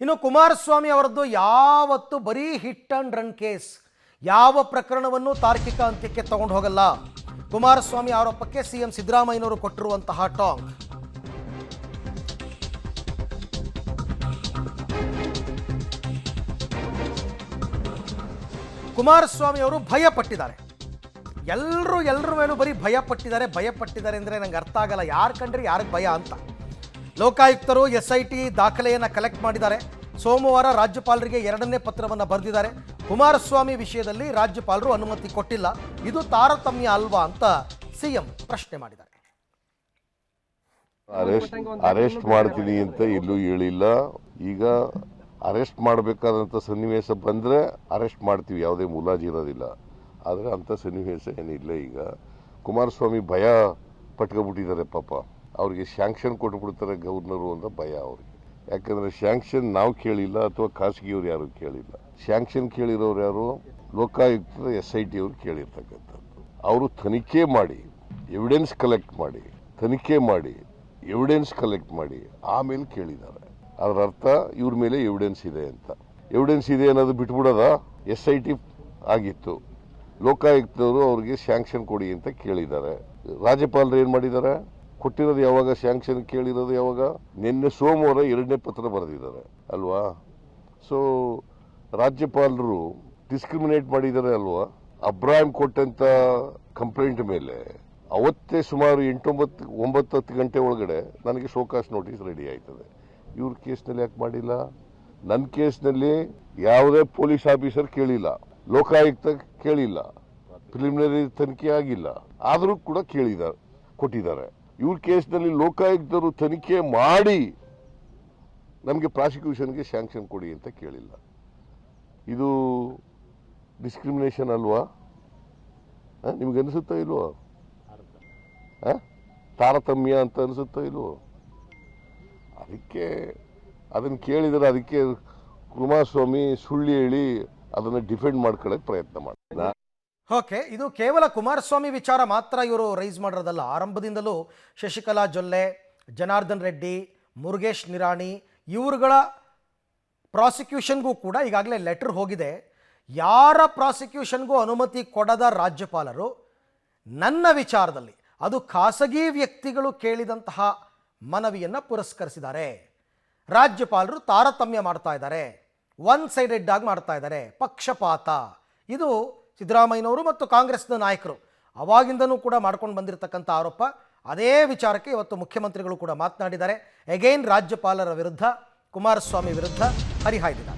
ಇನ್ನು ಕುಮಾರಸ್ವಾಮಿ ಅವರದ್ದು ಯಾವತ್ತು ಬರೀ ಹಿಟ್ ಅಂಡ್ ರನ್ ಕೇಸ್, ಯಾವ ಪ್ರಕರಣವನ್ನು ತಾರ್ಕಿಕ ಅಂತ್ಯಕ್ಕೆ ತಗೊಂಡು ಹೋಗಲ್ಲ. ಕುಮಾರಸ್ವಾಮಿ ಆರೋಪಕ್ಕೆ ಸಿಎಂ ಸಿದ್ದರಾಮಯ್ಯನವರು ಕೊಟ್ಟಿರುವಂತಹ ಟಾಂಗ್. ಕುಮಾರಸ್ವಾಮಿ ಅವರು ಭಯಪಟ್ಟಿದ್ದಾರೆ. ಎಲ್ಲರ ಮೇಲೂ ಬರೀ ಭಯಪಟ್ಟಿದ್ದಾರೆ ಅಂದರೆ ನಂಗೆ ಅರ್ಥ ಆಗಲ್ಲ. ಯಾರು ಕಂಡ್ರೆ ಯಾರಿಗೆ ಭಯ ಅಂತ. ಲೋಕಾಯುಕ್ತರು SIT ದಾಖಲೆಯನ್ನು ಕಲೆಕ್ಟ್ ಮಾಡಿದ್ದಾರೆ. ಸೋಮವಾರ ರಾಜ್ಯಪಾಲರಿಗೆ 2ನೇ ಪತ್ರವನ್ನು ಬರೆದಿದ್ದಾರೆ. ಕುಮಾರಸ್ವಾಮಿ ವಿಷಯದಲ್ಲಿ ರಾಜ್ಯಪಾಲರು ಅನುಮತಿ ಕೊಟ್ಟಿಲ್ಲ, ಇದು ತಾರತಮ್ಯ ಅಲ್ವಾ ಅಂತ ಸಿಎಂ ಪ್ರಶ್ನೆ ಮಾಡಿದ್ದಾರೆ. ಅರೆಸ್ಟ್ ಮಾಡ್ತೀನಿ ಅಂತ ಎಲ್ಲೂ ಹೇಳಿಲ್ಲ. ಈಗ ಅರೆಸ್ಟ್ ಮಾಡಬೇಕಾದಂಥ ಸನ್ನಿವೇಶ ಬಂದರೆ ಅರೆಸ್ಟ್ ಮಾಡ್ತೀವಿ, ಯಾವುದೇ ಮುಲಾಜಿ ಇರೋದಿಲ್ಲ. ಆದರೆ ಅಂಥ ಸನ್ನಿವೇಶ ಏನಿಲ್ಲ. ಈಗ ಕುಮಾರಸ್ವಾಮಿ ಭಯ ಪಟ್ಕೊಬಿಟ್ಟಿದ್ದಾರೆ ಪಾಪ. ಅವ್ರಿಗೆ ಶಾಂಕ್ಷನ್ ಕೊಟ್ಬಿಡ್ತಾರೆ ಗವರ್ನರು ಅಂತ ಭಯ ಅವ್ರಿಗೆ. ಯಾಕಂದರೆ ಶಾಂಕ್ಷನ್ ನಾವು ಕೇಳಿಲ್ಲ ಅಥವಾ ಖಾಸಗಿಯವ್ರು ಯಾರು ಕೇಳಿಲ್ಲ. ಶಾಂಕ್ಷನ್ ಕೇಳಿರೋರು ಯಾರು? ಲೋಕಾಯುಕ್ತದ SIT ಅವರು ಕೇಳಿರ್ತಕ್ಕಂಥದ್ದು. ಅವರು ತನಿಖೆ ಮಾಡಿ ಎವಿಡೆನ್ಸ್ ಕಲೆಕ್ಟ್ ಮಾಡಿ ಆಮೇಲೆ ಕೇಳಿದ್ದಾರೆ. ಅದರ ಅರ್ಥ ಇವ್ರ ಮೇಲೆ ಎವಿಡೆನ್ಸ್ ಇದೆ ಅಂತ. ಎವಿಡೆನ್ಸ್ ಇದೆ ಅನ್ನೋದು ಬಿಟ್ಬಿಡೋದ? SIT ಆಗಿತ್ತು, ಲೋಕಾಯುಕ್ತವರು ಅವ್ರಿಗೆ ಶಾಂಕ್ಷನ್ ಕೊಡಿ ಅಂತ ಕೇಳಿದ್ದಾರೆ. ರಾಜ್ಯಪಾಲರು ಏನು ಮಾಡಿದ್ದಾರೆ? ಕೊಟ್ಟಿರೋದು ಯಾವಾಗ? ಶಾಂಕ್ಷನ್ ಕೇಳಿರೋದು ಯಾವಾಗ? ನಿನ್ನೆ ಸೋಮವಾರ 2ನೇ ಪತ್ರ ಬರೆದಿದ್ದಾರೆ ಅಲ್ವಾ? ಸೊ ರಾಜ್ಯಪಾಲರು ಡಿಸ್ಕ್ರಿಮಿನೇಟ್ ಮಾಡಿದ್ದಾರೆ ಅಲ್ವಾ? ಅಬ್ರಾಹಿಂ ಕೊಟ್ಟಂತ ಕಂಪ್ಲೇಂಟ್ ಮೇಲೆ ಅವತ್ತೇ ಸುಮಾರು 8-9-10 ಗಂಟೆ ಒಳಗಡೆ ನನಗೆ ಶೋಕಾಸ್ ನೋಟಿಸ್ ರೆಡಿ ಆಯ್ತದೆ. ಇವ್ರ ಕೇಸ್ನಲ್ಲಿ ಯಾಕೆ ಮಾಡಿಲ್ಲ? ನನ್ನ ಕೇಸ್ನಲ್ಲಿ ಯಾವುದೇ ಪೊಲೀಸ್ ಆಫೀಸರ್ ಕೇಳಿಲ್ಲ, ಲೋಕಾಯುಕ್ತ ಕೇಳಿಲ್ಲ, ಪ್ರಿಲಿಮಿನರಿ ತನಿಖೆ ಆಗಿಲ್ಲ, ಆದರೂ ಕೂಡ ಕೊಟ್ಟಿದ್ದಾರೆ. ಇವ್ರ ಕೇಸ್ನಲ್ಲಿ ಲೋಕಾಯುಕ್ತರು ತನಿಖೆ ಮಾಡಿ ನಮಗೆ ಪ್ರಾಸಿಕ್ಯೂಷನ್ಗೆ ಶಾಂಕ್ಷನ್ ಕೊಡಿ ಅಂತ ಕೇಳಿಲ್ಲ. ಇದು ಡಿಸ್ಕ್ರಿಮಿನೇಷನ್ ಅಲ್ವಾ? ನಿಮ್ಗೆ ಅನಿಸುತ್ತಾ ಇಲ್ವೋ? ತಾರತಮ್ಯ ಅಂತ ಅನಿಸುತ್ತಾ ಇಲ್ವೋ? ಅದಕ್ಕೆ ಅದನ್ನು ಕೇಳಿದರೆ ಅದಕ್ಕೆ ಕುಮಾರಸ್ವಾಮಿ ಸುಳ್ಳು ಹೇಳಿ ಅದನ್ನು ಡಿಫೆಂಡ್ ಮಾಡ್ಕೊಳ್ಳೋಕೆ ಪ್ರಯತ್ನ ಮಾಡ್ತಾರೆ. ಓಕೆ, ಇದು ಕೇವಲ ಕುಮಾರಸ್ವಾಮಿ ವಿಚಾರ ಮಾತ್ರ ಇವರು ರೈಸ್ ಮಾಡಿರೋದಲ್ಲ. ಆರಂಭದಿಂದಲೂ ಶಶಿಕಲಾ ಜೊಲ್ಲೆ, ಜನಾರ್ದನ್ ರೆಡ್ಡಿ, ಮುರುಗೇಶ್ ನಿರಾಣಿ ಇವರುಗಳ ಪ್ರಾಸಿಕ್ಯೂಷನ್ಗೂ ಕೂಡ ಈಗಾಗಲೇ ಲೆಟರ್ ಹೋಗಿದೆ. ಯಾರ ಪ್ರಾಸಿಕ್ಯೂಷನ್ಗೂ ಅನುಮತಿ ಕೊಡದ ರಾಜ್ಯಪಾಲರು ನನ್ನ ವಿಚಾರದಲ್ಲಿ, ಅದು ಖಾಸಗಿ ವ್ಯಕ್ತಿಗಳು ಕೇಳಿದಂತಹ ಮನವಿಯನ್ನು ಪುರಸ್ಕರಿಸಿದ್ದಾರೆ. ರಾಜ್ಯಪಾಲರು ತಾರತಮ್ಯ ಮಾಡ್ತಾ ಇದ್ದಾರೆ, ಒನ್ ಸೈಡೆಡ್ ಆಗಿ ಮಾಡ್ತಾ ಇದ್ದಾರೆ, ಪಕ್ಷಪಾತ. ಇದು ಸಿದ್ದರಾಮಯ್ಯನವರು ಮತ್ತು ಕಾಂಗ್ರೆಸ್ನ ನಾಯಕರು ಅವಾಗಿಂದನೂ ಕೂಡ ಮಾಡ್ಕೊಂಡು ಬಂದಿರತಕ್ಕಂಥ ಆರೋಪ. ಅದೇ ವಿಚಾರಕ್ಕೆ ಇವತ್ತು ಮುಖ್ಯಮಂತ್ರಿಗಳು ಕೂಡ ಮಾತನಾಡಿದ್ದಾರೆ. ಅಗೈನ್ ರಾಜ್ಯಪಾಲರ ವಿರುದ್ಧ, ಕುಮಾರಸ್ವಾಮಿ ವಿರುದ್ಧ ಹರಿಹಾಯ್ದಿದ್ದಾರೆ.